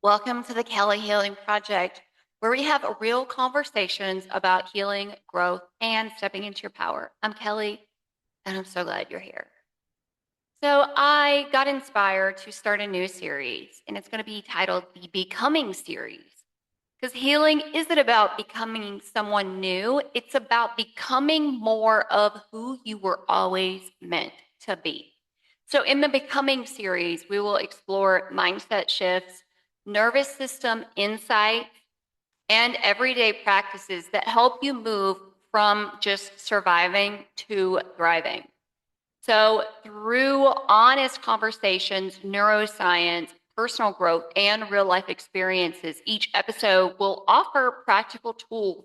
Welcome to the Kelly Healing Project, where we have real conversations about healing, growth, and stepping into your power. I'm Kelly, and I'm so glad you're here. So, I got inspired to start a new series, and it's going to be titled the Becoming Series. Because healing isn't about becoming someone new, it's about becoming more of who you were always meant to be. So, in the Becoming series, we will explore mindset shifts, nervous system insights, and everyday practices that help you move from just surviving to thriving. So, through honest conversations, neuroscience, personal growth, and real life experiences, each episode will offer practical tools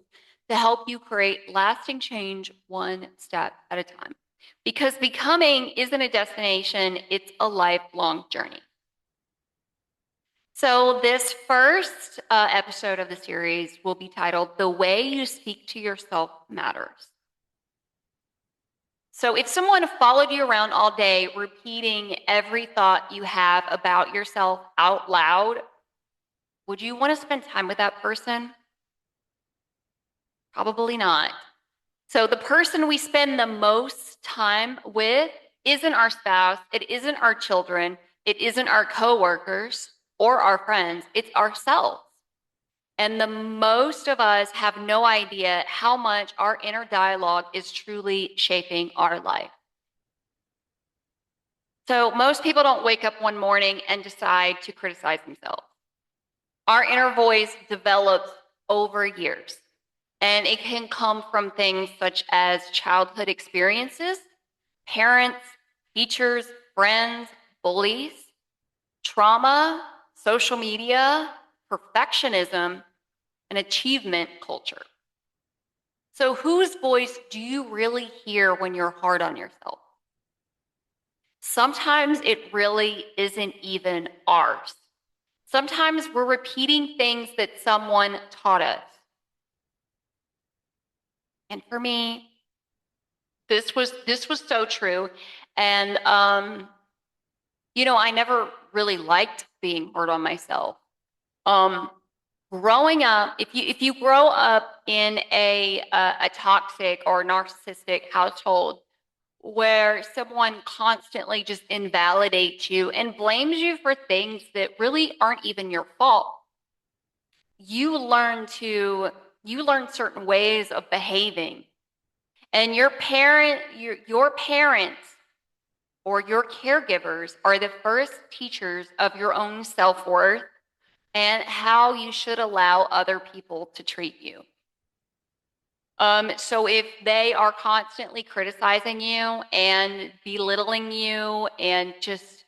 to help you create lasting change one step at a time. Because becoming isn't a destination, it's a lifelong journey. So, this first episode of the series will be titled The Way You Speak to Yourself Matters. So, if someone followed you around all day, repeating every thought you have about yourself out loud, would you want to spend time with that person? Probably not. So, the person we spend the most time with isn't our spouse, it isn't our children, it isn't our coworkers or our friends, it's ourselves. And the most of us have no idea how much our inner dialogue is truly shaping our life. So most people don't wake up one morning and decide to criticize themselves. Our inner voice develops over years, and it can come from things such as childhood experiences, parents, teachers, friends, bullies, trauma, social media, perfectionism, and achievement culture. So whose voice do you really hear when you're hard on yourself? Sometimes it really isn't even ours. Sometimes we're repeating things that someone taught us. And for me, this was so true. And I never really liked being hard on myself. Growing up, if you grow up in a toxic or narcissistic household, where someone constantly just invalidates you and blames you for things that really aren't even your fault, you learn certain ways of behaving. And your parents or your caregivers are the first teachers of your own self-worth and how you should allow other people to treat you. So if they are constantly criticizing you and belittling you and just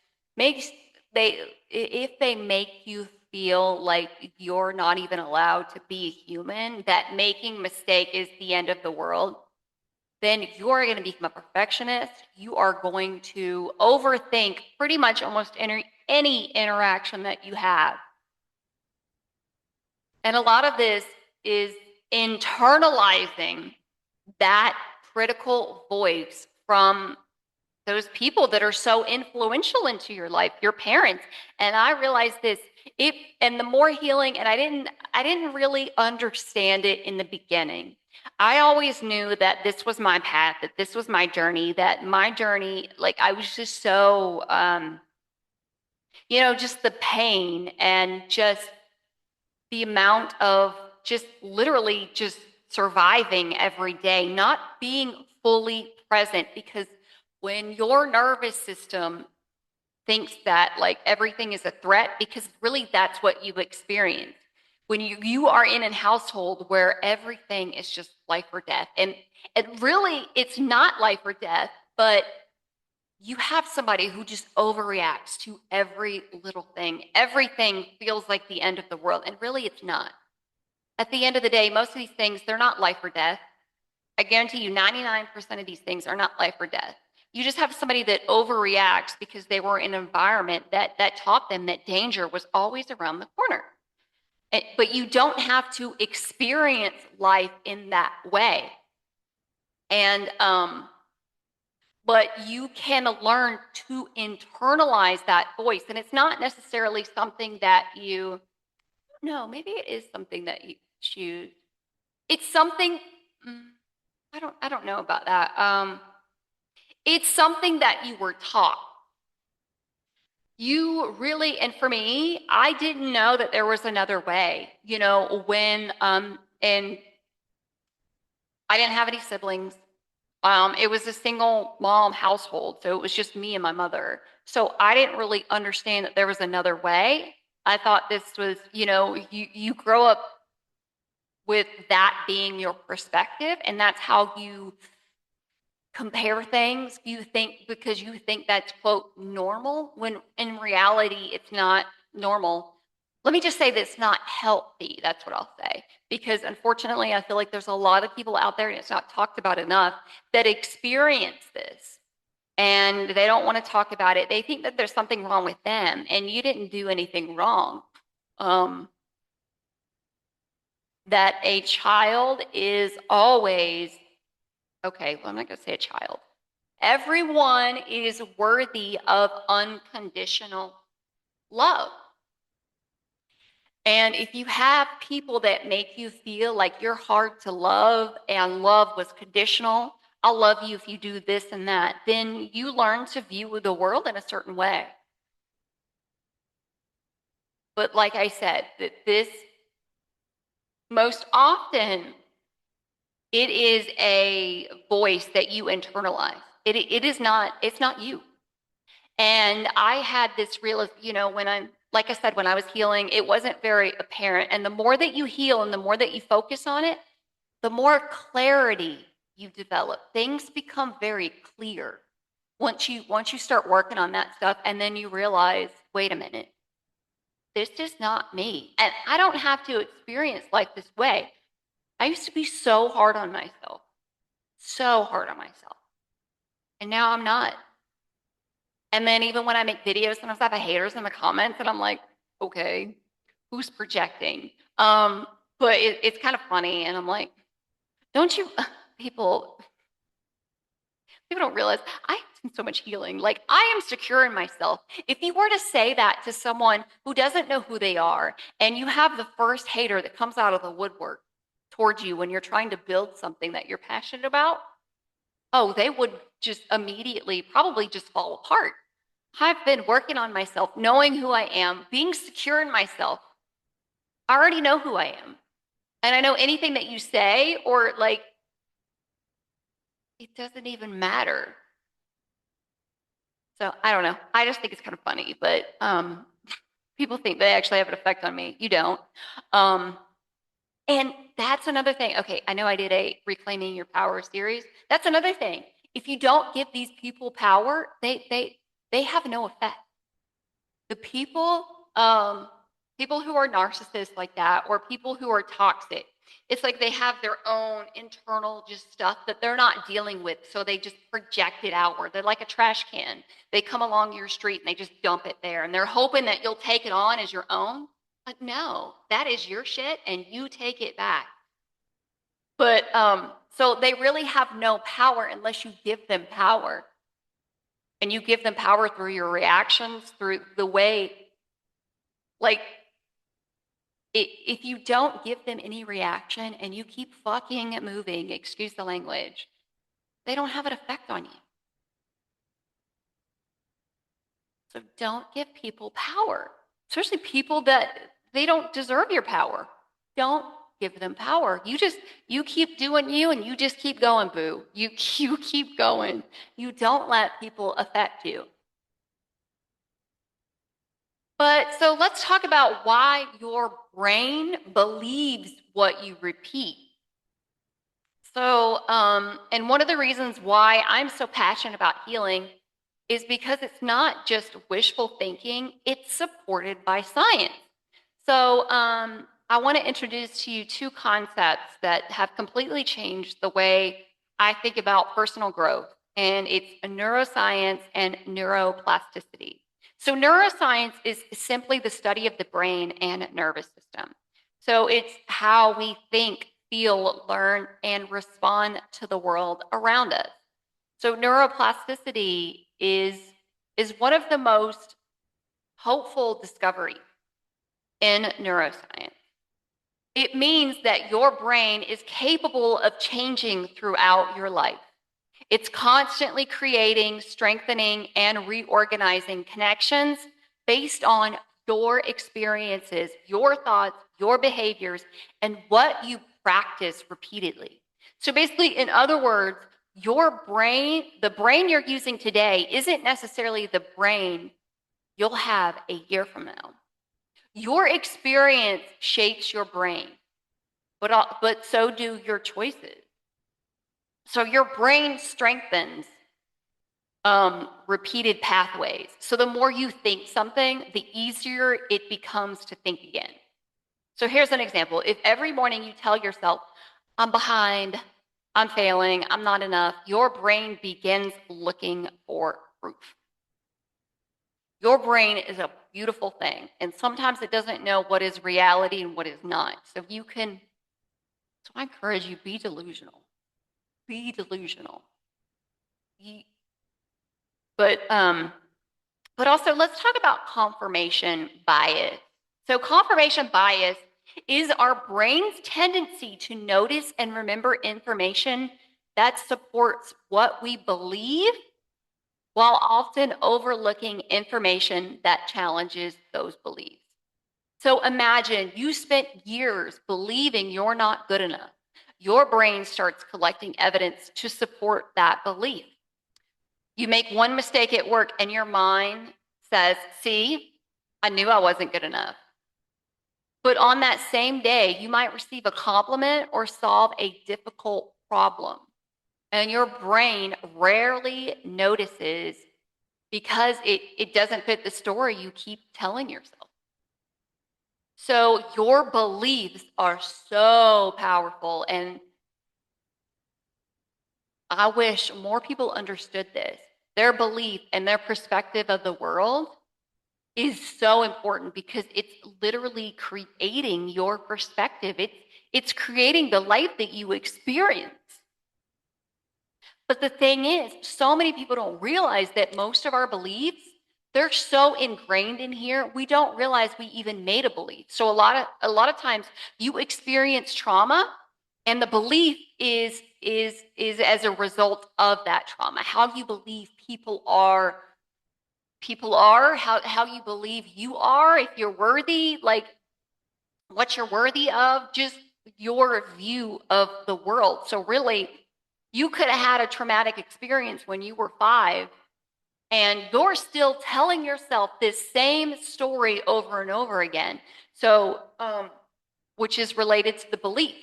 if they make you feel like you're not even allowed to be human, that making mistake is the end of the world, then you're going to become a perfectionist. You are going to overthink pretty much almost any interaction that you have. And a lot of this is internalizing that critical voice from those people that are so influential into your life, your parents. And I realized this, and the more healing, and I didn't really understand it in the beginning. I always knew that this was my path, that this was my journey, like I was just so, just the pain and just the amount of just literally just surviving every day, not being fully present, because when your nervous system thinks that like everything is a threat, because really that's what you've experienced. When you are in a household where everything is just life or death, and really it's not life or death, but you have somebody who just overreacts to every little thing. Everything feels like the end of the world, and really it's not. At the end of the day, most of these things, they're not life or death. I guarantee you 99% of these things are not life or death. You just have somebody that overreacts because they were in an environment that taught them that danger was always around the corner. But you don't have to experience life in that way. And but you can learn to internalize that voice. And it's not necessarily something that you know. Maybe it is something that you choose. It's something, mm, I don't know about that. It's something that you were taught. You really, and for me, I didn't know that there was another way, and I didn't have any siblings. It was a single mom household, so it was just me and my mother. So I didn't really understand that there was another way. I thought this was, you grow up with that being your perspective, and that's how you compare things. You think because you think that's quote normal, when in reality it's not normal. Let me just say that it's not healthy. That's what I'll say. Because unfortunately, I feel like there's a lot of people out there, and it's not talked about enough, that experience this and they don't want to talk about it. They think that there's something wrong with them, and you didn't do anything wrong. That a child is always, okay, well, I'm not going to say a child. Everyone is worthy of unconditional love. And if you have people that make you feel like you're hard to love and love was conditional, I'll love you if you do this and that, then you learn to view the world in a certain way. But like I said, that this most often it is a voice that you internalize. It's not you. And I had this real, like I said, when I was healing, it wasn't very apparent. And the more that you heal and the more that you focus on it, the more clarity you develop. Things become very clear once you start working on that stuff, and then you realize, wait a minute, this is not me. And I don't have to experience life this way. I used to be so hard on myself, so hard on myself. And now I'm not. And then even when I make videos, sometimes I have haters in the comments, and I'm like, okay, who's projecting? But it's kind of funny, and I'm like, don't you people don't realize I've done so much healing. Like, I am secure in myself. If you were to say that to someone who doesn't know who they are, and you have the first hater that comes out of the woodwork towards you when you're trying to build something that you're passionate about, oh, they would just immediately probably just fall apart. I've been working on myself, knowing who I am, being secure in myself. I already know who I am. And I know anything that you say, or like, it doesn't even matter. So I don't know. I just think it's kind of funny, but people think they actually have an effect on me. You don't. Um, and that's another thing. Okay, I know I did a Reclaiming Your Power series. That's another thing. If you don't give these people power, they have no effect. The people who are narcissists like that, or people who are toxic, it's like they have their own internal just stuff that they're not dealing with, so they just project it outward. They're like a trash can. They come along your street and they just dump it there, and they're hoping that you'll take it on as your own. But no, that is your shit, and you take it back. But so they really have no power unless you give them power. And you give them power through your reactions, through the way, like, if you don't give them any reaction and you keep fucking moving, excuse the language, they don't have an effect on you. So don't give people power, especially people that they don't deserve your power. Don't give them power. You keep doing you, and you just keep going, boo. You keep going. You don't let people affect you. But so let's talk about why your brain believes what you repeat. So, and one of the reasons why I'm so passionate about healing is because it's not just wishful thinking, it's supported by science. So, I want to introduce to you two concepts that have completely changed the way I think about personal growth, and it's neuroscience and neuroplasticity. So, neuroscience is simply the study of the brain and nervous system. So, it's how we think, feel, learn, and respond to the world around us. So, neuroplasticity is one of the most hopeful discoveries in neuroscience. It means that your brain is capable of changing throughout your life. It's constantly creating, strengthening, and reorganizing connections based on your experiences, your thoughts, your behaviors, and what you practice repeatedly. So basically, in other words, your brain, the brain you're using today, isn't necessarily the brain you'll have a year from now. Your experience shapes your brain, but so do your choices. So your brain strengthens repeated pathways. So the more you think something, the easier it becomes to think again. So here's an example. If every morning you tell yourself, I'm behind, I'm failing, I'm not enough, your brain begins looking for proof. Your brain is a beautiful thing, and sometimes it doesn't know what is reality and what is not. So I encourage you, be delusional. Be delusional. But also let's talk about confirmation bias. So confirmation bias is our brain's tendency to notice and remember information that supports what we believe, while often overlooking information that challenges those beliefs. So imagine you spent years believing you're not good enough. Your brain starts collecting evidence to support that belief. You make one mistake at work and your mind says, see, I knew I wasn't good enough. But on that same day, you might receive a compliment or solve a difficult problem. And your brain rarely notices because it doesn't fit the story you keep telling yourself. So your beliefs are so powerful, and I wish more people understood this. Their belief and their perspective of the world is so important because it's literally creating your perspective. It's creating the life that you experience. But the thing is, so many people don't realize that most of our beliefs, they're so ingrained in here, we don't realize we even made a belief. So a lot of times you experience trauma, and the belief is as a result of that trauma. How you believe people are, how you believe you are, if you're worthy, like what you're worthy of, just your view of the world. So really, you could have had a traumatic experience when you were 5, and you're still telling yourself this same story over and over again. So, which is related to the belief.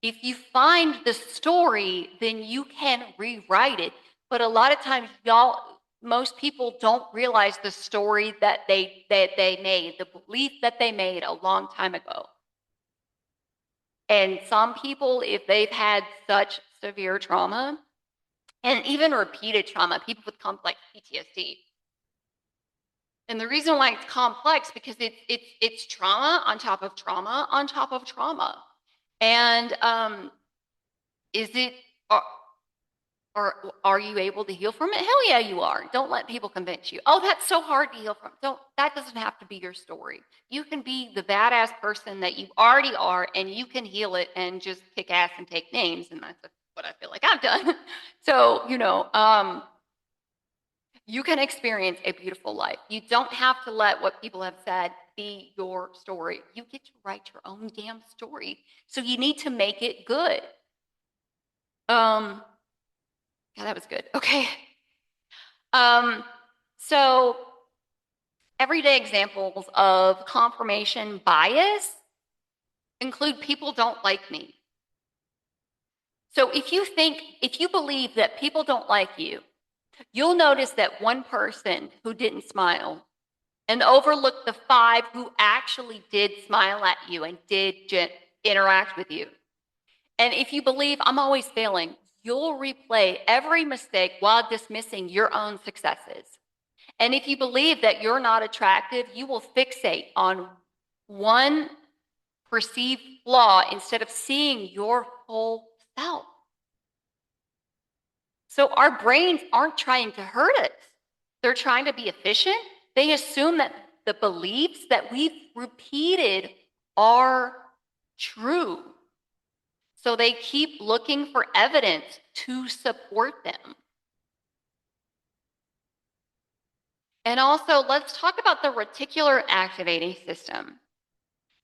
If you find the story, then you can rewrite it. But a lot of times, most people don't realize the story that they made, the belief that they made a long time ago. And some people, if they've had such severe trauma, and even repeated trauma, people with complex PTSD. And the reason why it's complex because it's trauma on top of trauma on top of trauma. And are you able to heal from it? Hell yeah, you are. Don't let people convince you. Oh, that's so hard to heal from. That doesn't have to be your story. You can be the badass person that you already are, and you can heal it and just kick ass and take names. And that's what I feel like I've done. So, you can experience a beautiful life. You don't have to let what people have said be your story. You get to write your own damn story. So you need to make it good. Yeah, that was good. Okay. So everyday examples of confirmation bias include people don't like me. So if you believe that people don't like you, you'll notice that one person who didn't smile and overlook the 5 who actually did smile at you and did interact with you. And if you believe I'm always failing, you'll replay every mistake while dismissing your own successes. And if you believe that you're not attractive, you will fixate on one perceived flaw instead of seeing your whole self. So our brains aren't trying to hurt us. They're trying to be efficient. They assume that the beliefs that we've repeated are true. So they keep looking for evidence to support them. And also, let's talk about the reticular activating system.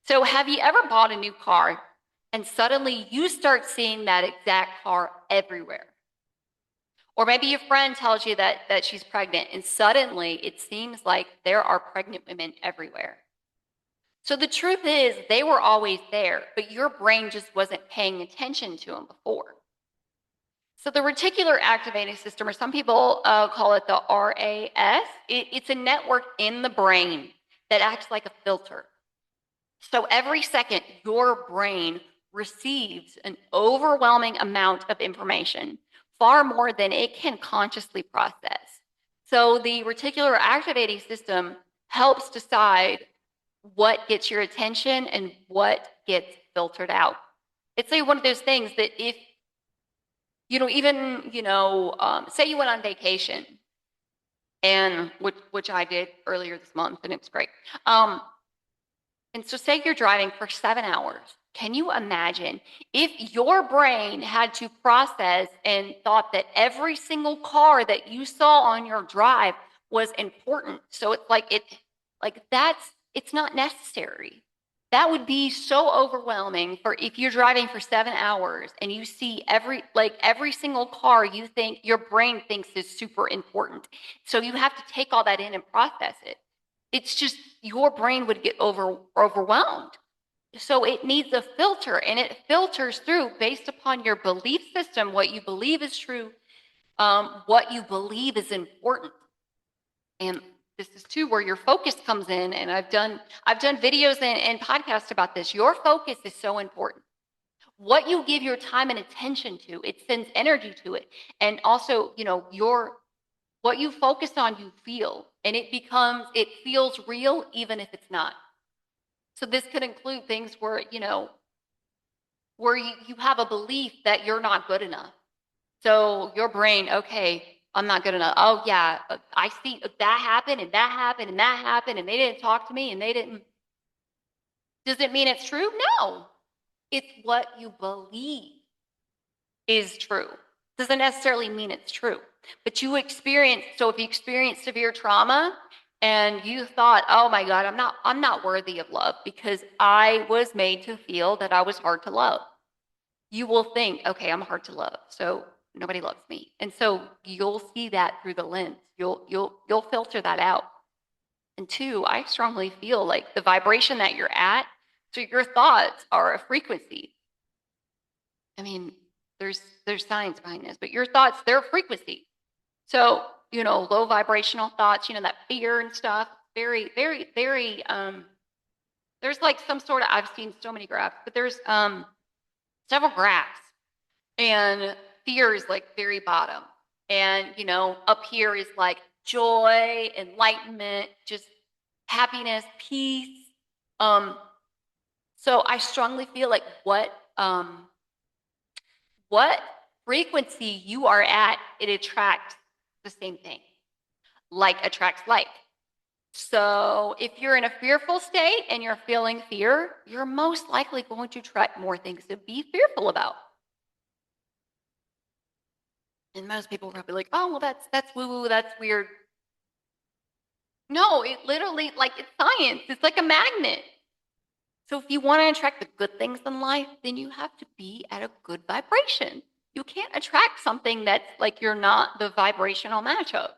So have you ever bought a new car and suddenly you start seeing that exact car everywhere? Or maybe your friend tells you that she's pregnant and suddenly it seems like there are pregnant women everywhere. So the truth is they were always there, but your brain just wasn't paying attention to them before. So the reticular activating system, or some people call it the RAS, it's a network in the brain that acts like a filter. So every second, your brain receives an overwhelming amount of information, far more than it can consciously process. So the reticular activating system helps decide what gets your attention and what gets filtered out. It's like one of those things that if, say you went on vacation, and which I did earlier this month, and it was great. And so say you're driving for 7 hours. Can you imagine if your brain had to process and thought that every single car that you saw on your drive was important? So it's it's not necessary. That would be so overwhelming for if you're driving for 7 hours and you see every single car you think your brain thinks is super important. So you have to take all that in and process it. It's just your brain would get overwhelmed. So it needs a filter, and it filters through based upon your belief system, what you believe is true, what you believe is important. And this is too where your focus comes in. And I've done videos and podcasts about this. Your focus is so important. What you give your time and attention to, it sends energy to it. And also, what you focus on, you feel, and it feels real even if it's not. So this could include things where, where you have a belief that you're not good enough. So your brain, okay, I'm not good enough. Oh yeah, I see that happened and that happened and that happened and they didn't talk to me and they didn't. Does it mean it's true? No. It's what you believe is true. Doesn't necessarily mean it's true. But if you experience severe trauma and you thought, oh my God, I'm not worthy of love because I was made to feel that I was hard to love. You will think, okay, I'm hard to love, so nobody loves me. And so you'll see that through the lens. You'll filter that out. And two, I strongly feel like the vibration that you're at, so your thoughts are a frequency. I mean, there's science behind this, but your thoughts, they're a frequency. So, low vibrational thoughts, that fear and stuff, very, very, very, there's like some sort of, I've seen so many graphs, but there's several graphs, and fear is like very bottom. And, up here is like joy, enlightenment, just happiness, peace. So I strongly feel like what frequency you are at, it attracts the same thing. Like attracts like. So if you're in a fearful state and you're feeling fear, you're most likely going to attract more things to be fearful about. And most people are probably like, oh, well, that's woo-woo, that's weird. No, it literally, it's science. It's like a magnet. So if you want to attract the good things in life, then you have to be at a good vibration. You can't attract something that's like you're not the vibrational match of.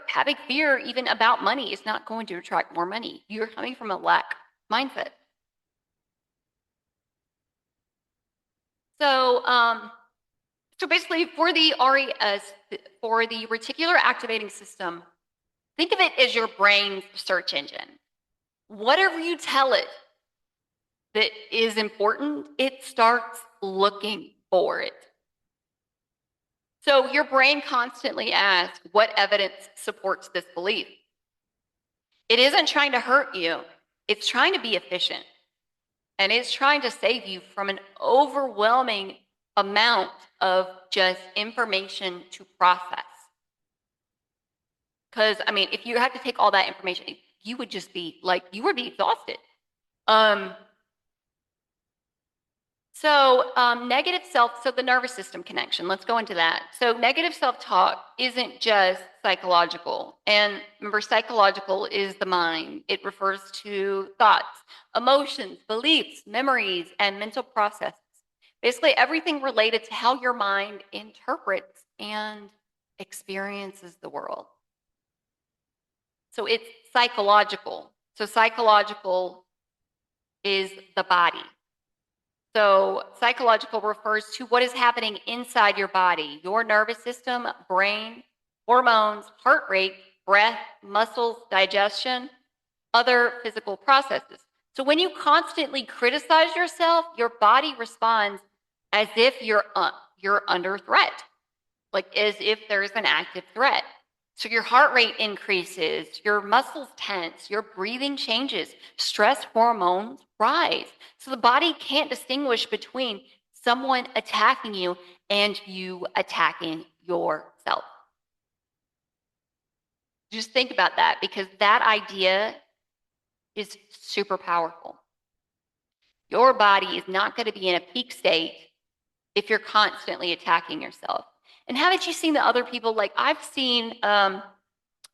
Having fear even about money is not going to attract more money. You're coming from a lack mindset. So, so basically for the RES, for the reticular activating system, think of it as your brain's search engine. Whatever you tell it that is important, it starts looking for it. So your brain constantly asks, what evidence supports this belief? It isn't trying to hurt you. It's trying to be efficient. And it's trying to save you from an overwhelming amount of just information to process. Because, if you have to take all that information, you would just be like, you would be exhausted. Um, negative so the nervous system connection, let's go into that. So negative self-talk isn't just psychological. And remember, psychological is the mind. It refers to thoughts, emotions, beliefs, memories, and mental processes. Basically, everything related to how your mind interprets and experiences the world. So it's psychological. So psychological is the body. So psychological refers to what is happening inside your body, your nervous system, brain, hormones, heart rate, breath, muscles, digestion, other physical processes. So when you constantly criticize yourself, your body responds as if you're under threat, like as if there's an active threat. So your heart rate increases, your muscles tense, your breathing changes, stress hormones rise. So the body can't distinguish between someone attacking you and you attacking yourself. Just think about that, because that idea is super powerful. Your body is not going to be in a peak state if you're constantly attacking yourself. And haven't you seen the other people? Like I've seen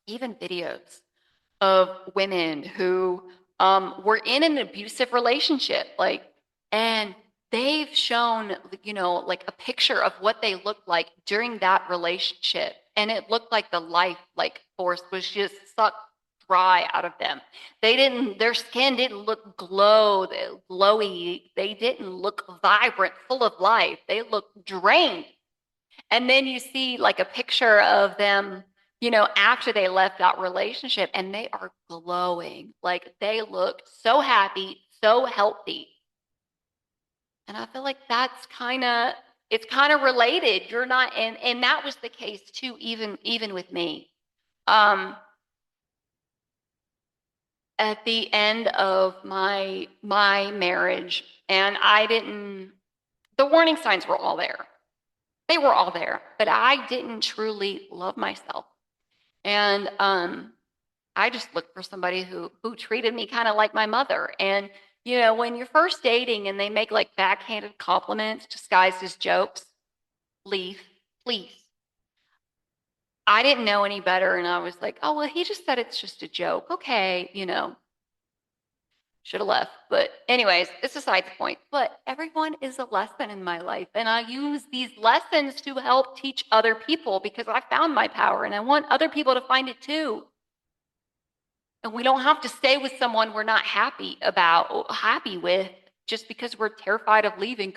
even videos of women who were in an abusive relationship, like, and they've shown, like a picture of what they looked like during that relationship, and it looked like the life, like, force was just sucked dry out of them. Their skin didn't look glowy. They didn't look vibrant, full of life. They looked drained. And then you see like a picture of them, after they left that relationship, and they are glowing. Like they look so happy, so healthy. And I feel like it's kind of related. You're not, and that was the case too, even with me. At the end of my marriage, and the warning signs were all there. They were all there, but I didn't truly love myself. And I just looked for somebody who treated me kind of like my mother. And, when you're first dating and they make like backhanded compliments disguised as jokes, leave, please. I didn't know any better. And I was like, oh, well, he just said it's just a joke. Okay, should have left. But anyways, it's aside the point. But everyone is a lesson in my life. And I use these lessons to help teach other people, because I found my power and I want other people to find it too. And we don't have to stay with someone we're not happy with just because we're terrified of leaving.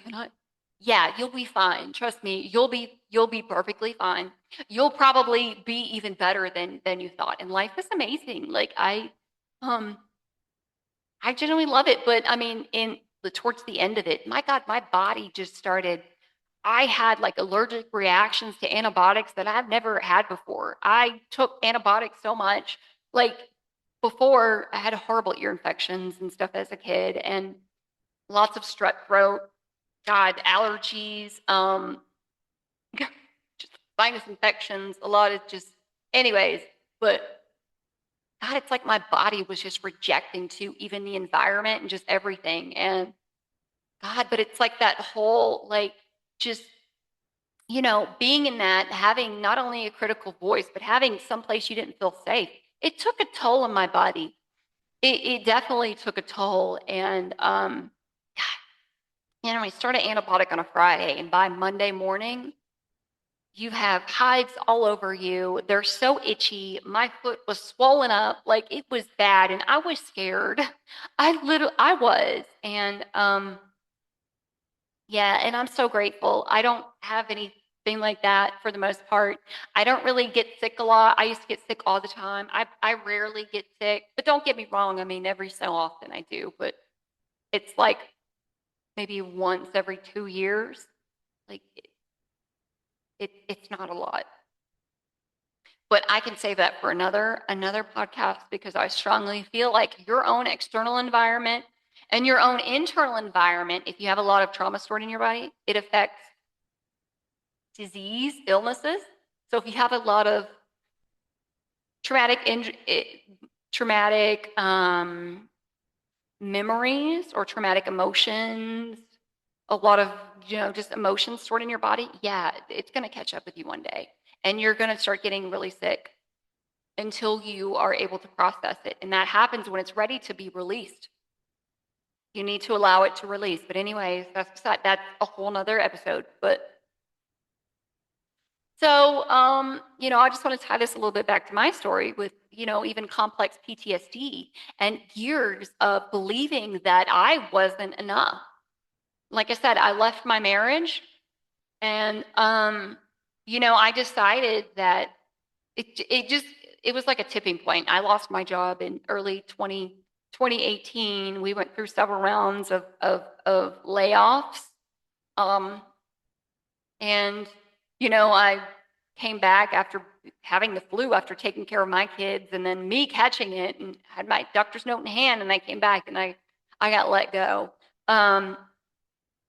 Yeah, you'll be fine. Trust me, you'll be perfectly fine. You'll probably be even better than you thought. And life is amazing. Like I genuinely love it. But I mean, towards the end of it, my God, my body just started. I had like allergic reactions to antibiotics that I've never had before. I took antibiotics so much. Like before, I had horrible ear infections and stuff as a kid, and lots of strep throat, God, allergies, just sinus infections, a lot of just, anyways. But God, it's like my body was just rejecting too, even the environment and just everything. And God, but it's like that whole, like, just, being in that, having not only a critical voice, but having someplace you didn't feel safe. It took a toll on my body. It definitely took a toll. And, I started antibiotic on a Friday, and by Monday morning, you have hives all over you. They're so itchy. My foot was swollen up, like it was bad, and I was scared. I was. And yeah, and I'm so grateful. I don't have anything like that for the most part. I don't really get sick a lot. I used to get sick all the time. I rarely get sick, but don't get me wrong. I mean, every so often I do, but it's like maybe once every 2 years. Like it's not a lot. But I can save that for another podcast, because I strongly feel like your own external environment and your own internal environment, if you have a lot of trauma stored in your body, it affects disease, illnesses. So if you have a lot of traumatic traumatic memories or traumatic emotions, a lot of, just emotions stored in your body, yeah, it's going to catch up with you one day. And you're going to start getting really sick until you are able to process it. And that happens when it's ready to be released. You need to allow it to release. But anyways, that's a whole nother episode. But so, I just want to tie this a little bit back to my story with, even complex PTSD and years of believing that I wasn't enough. Like I said, I left my marriage and, I decided that it was like a tipping point. I lost my job in early 2018. We went through several rounds of layoffs. And, I came back after having the flu, after taking care of my kids, and then me catching it and had my doctor's note in hand. And I came back and I got let go.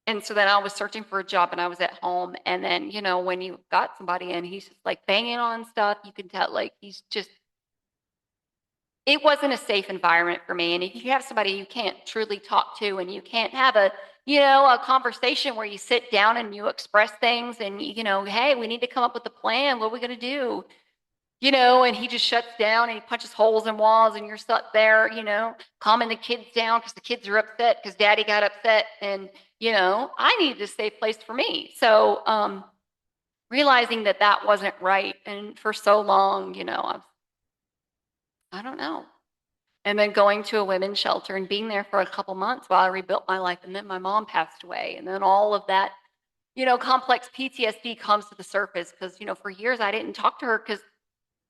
And so then I was searching for a job and I was at home. And then, when you got somebody and he's just like banging on stuff, you can tell like it wasn't a safe environment for me. And if you have somebody you can't truly talk to and you can't have a conversation where you sit down and you express things and, hey, we need to come up with a plan. What are we going to do? And he just shuts down and he punches holes in walls and you're stuck there, calming the kids down because the kids are upset because daddy got upset. And, I needed a safe place for me. So, realizing that wasn't right. And for so long, I don't know. And then going to a women's shelter and being there for a couple months while I rebuilt my life. And then my mom passed away. And then all of that, complex PTSD comes to the surface because, for years I didn't talk to her because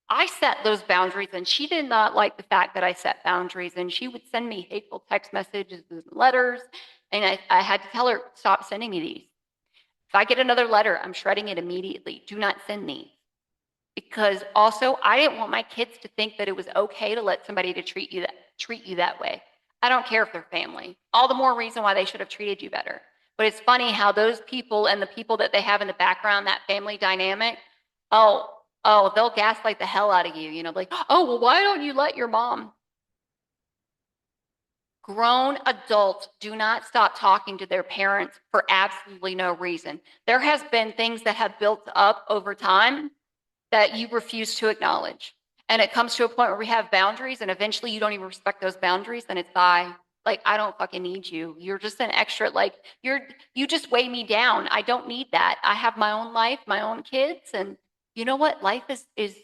I set those boundaries and she did not like the fact that I set boundaries. And she would send me hateful text messages and letters. And I had to tell her, stop sending me these. If I get another letter, I'm shredding it immediately. Do not send me. Because also I didn't want my kids to think that it was okay to let somebody to treat you that way. I don't care if they're family. All the more reason why they should have treated you better. But it's funny how those people and the people that they have in the background, that family dynamic, they'll gaslight the hell out of you. Like, oh, well, why don't you let your mom? Grown adults do not stop talking to their parents for absolutely no reason. There has been things that have built up over time that you refuse to acknowledge. And it comes to a point where we have boundaries and eventually you don't even respect those boundaries, then it's bye. Like, I don't fucking need you. You're just an extra, like, you just weigh me down. I don't need that. I have my own life, my own kids, and you know what? Life is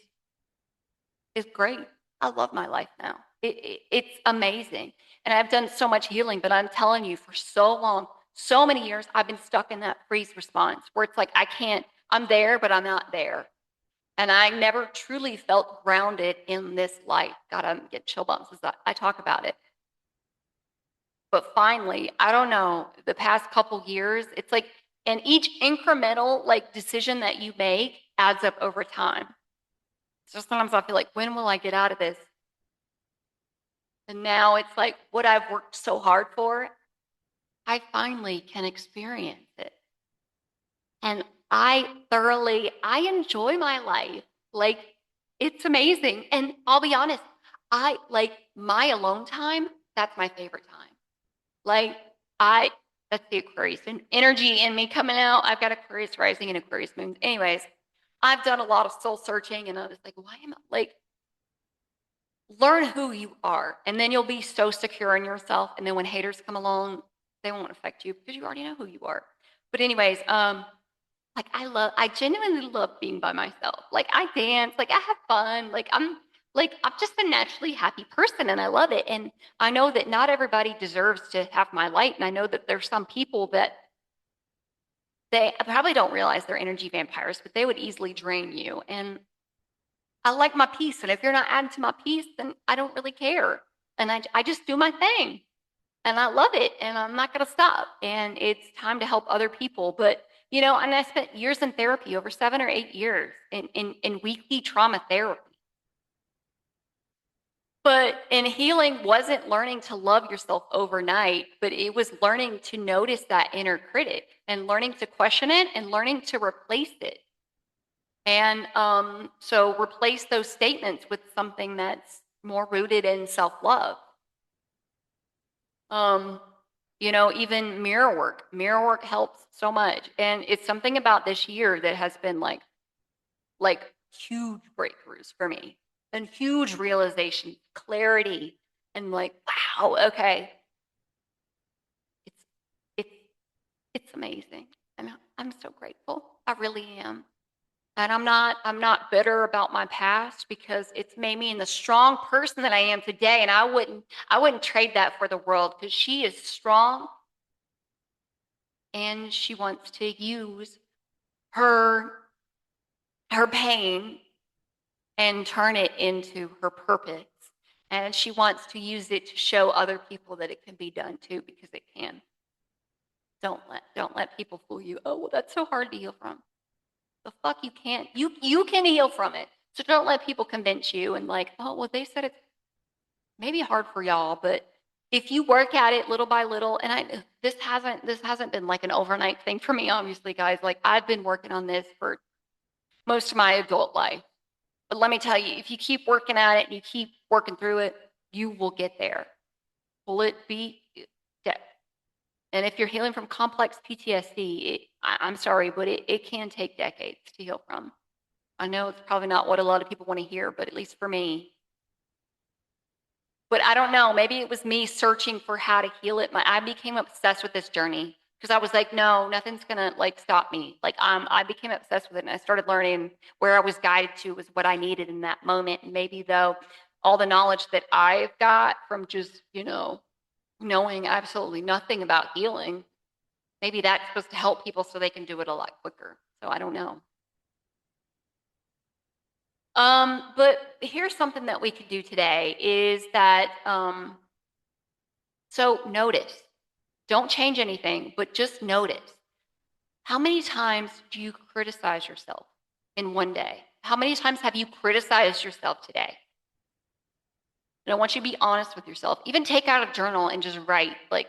great. I love my life now. It's amazing. And I've done so much healing, but I'm telling you, for so long, so many years, I've been stuck in that freeze response where it's like, I'm there, but I'm not there. And I never truly felt grounded in this life. God, I'm getting chill bumps as I talk about it. But finally, I don't know, the past couple years, it's like, and each incremental like decision that you make adds up over time. So sometimes I feel like, when will I get out of this? And now it's like what I've worked so hard for, I finally can experience it. And I enjoy my life. Like, it's amazing. And I'll be honest, I like my alone time. That's my favorite time. Like, that's the Aquarius and energy in me coming out. I've got Aquarius rising and Aquarius moon. Anyways, I've done a lot of soul searching and I was like, why am I like, learn who you are. And then you'll be so secure in yourself. And then when haters come along, they won't affect you because you already know who you are. But anyways, like I genuinely love being by myself. Like, I dance, like I have fun. I'm just a naturally happy person and I love it. And I know that not everybody deserves to have my light. And I know that there's some people that they probably don't realize they're energy vampires, but they would easily drain you. And I like my peace. And if you're not adding to my peace, then I don't really care. And I just do my thing. And I love it. And I'm not going to stop. And it's time to help other people. But, and I spent years in therapy, over 7 or 8 years in weekly trauma therapy. But in healing wasn't learning to love yourself overnight, but it was learning to notice that inner critic and learning to question it and learning to replace it. And so replace those statements with something that's more rooted in self-love. Even mirror work. Mirror work helps so much. And it's something about this year that has been like huge breakthroughs for me and huge realization, clarity, and like, wow, okay. It's it's it's amazing. And I'm so grateful. I really am. And I'm not bitter about my past because it's made me in the strong person that I am today. And I wouldn't trade that for the world because she is strong and she wants to use her pain and turn it into her purpose. And she wants to use it to show other people that it can be done too, because it can. Don't let people fool you. Oh, well, that's so hard to heal from. The fuck you can't. You can heal from it. So don't let people convince you and like, oh, well, they said it's maybe hard for y'all, but if you work at it little by little, and this hasn't been like an overnight thing for me, obviously, guys. Like I've been working on this for most of my adult life. But let me tell you, if you keep working at it and you keep working through it, you will get there. Will it be? Yeah. And if you're healing from complex PTSD, I'm sorry, but it can take decades to heal from. I know it's probably not what a lot of people want to hear, but at least for me. But I don't know, maybe it was me searching for how to heal it. I became obsessed with this journey because I was like, no, nothing's gonna like stop me. Like I became obsessed with it and I started learning where I was guided to was what I needed in that moment. And maybe though all the knowledge that I've got from just, knowing absolutely nothing about healing, maybe that's supposed to help people so they can do it a lot quicker. So I don't know. But here's something that we could do today is that, so notice, don't change anything, but just notice. How many times do you criticize yourself in one day? How many times have you criticized yourself today? And I want you to be honest with yourself. Even take out a journal and just write, like,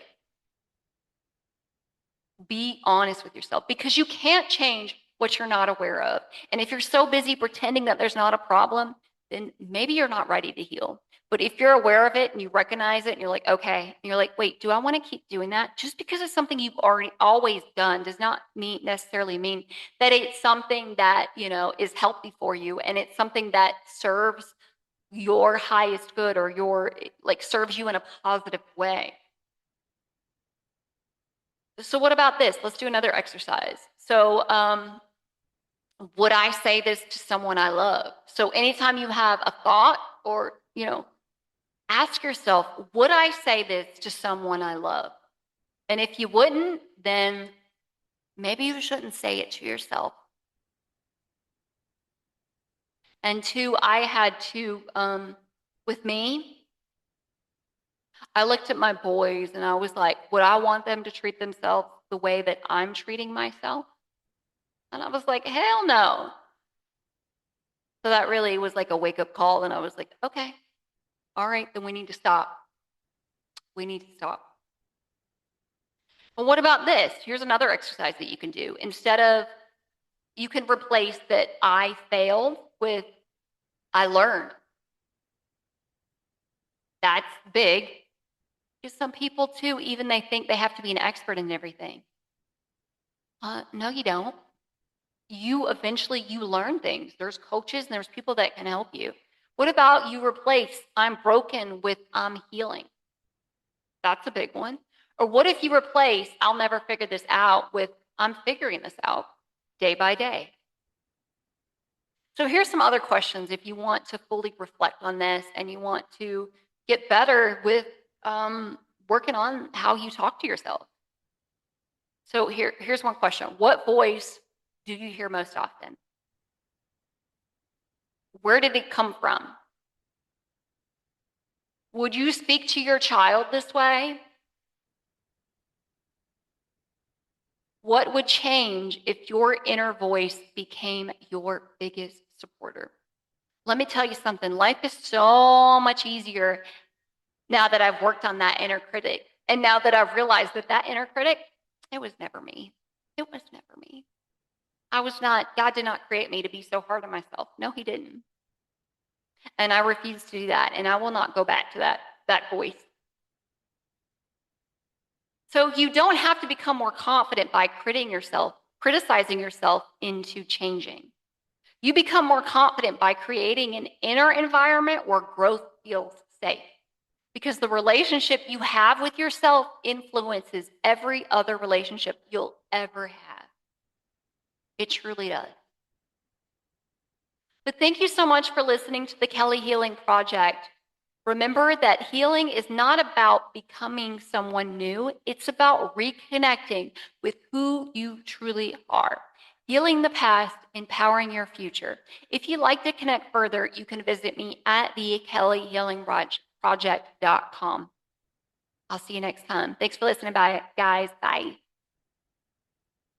be honest with yourself because you can't change what you're not aware of. And if you're so busy pretending that there's not a problem, then maybe you're not ready to heal. But if you're aware of it and you recognize it and you're like, okay, and you're like, wait, do I want to keep doing that? Just because it's something you've already always done does not necessarily mean that it's something that, is healthy for you and it's something that serves your highest good or serves you in a positive way. So what about this? Let's do another exercise. So would I say this to someone I love? So anytime you have a thought or, ask yourself, would I say this to someone I love? And if you wouldn't, then maybe you shouldn't say it to yourself. And two, I had to, with me, I looked at my boys and I was like, would I want them to treat themselves the way that I'm treating myself? And I was like, hell no. So that really was like a wake up call. And I was like, okay, all right, then we need to stop. We need to stop. Well, what about this? Here's another exercise that you can do. You can replace that I failed with I learned. That's big. Because some people too, even they think they have to be an expert in everything. No, you don't. You learn things. There's coaches and there's people that can help you. What about you replace I'm broken with I'm healing? That's a big one. Or what if you replace I'll never figure this out with I'm figuring this out day by day? So here's some other questions if you want to fully reflect on this and you want to get better with working on how you talk to yourself. So here's one question. What voice do you hear most often? Where did it come from? Would you speak to your child this way? What would change if your inner voice became your biggest supporter? Let me tell you something. Life is so much easier now that I've worked on that inner critic. And now that I've realized that inner critic, it was never me. It was never me. God did not create me to be so hard on myself. No, he didn't. And I refuse to do that. And I will not go back to that voice. So you don't have to become more confident by criticizing yourself into changing. You become more confident by creating an inner environment where growth feels safe. Because the relationship you have with yourself influences every other relationship you'll ever have. It truly does. But thank you so much for listening to the Kelly Healing Project. Remember that healing is not about becoming someone new. It's about reconnecting with who you truly are. Healing the past, empowering your future. If you'd like to connect further, you can visit me at thekellyhealingproject.com. I'll see you next time. Thanks for listening, guys. Bye.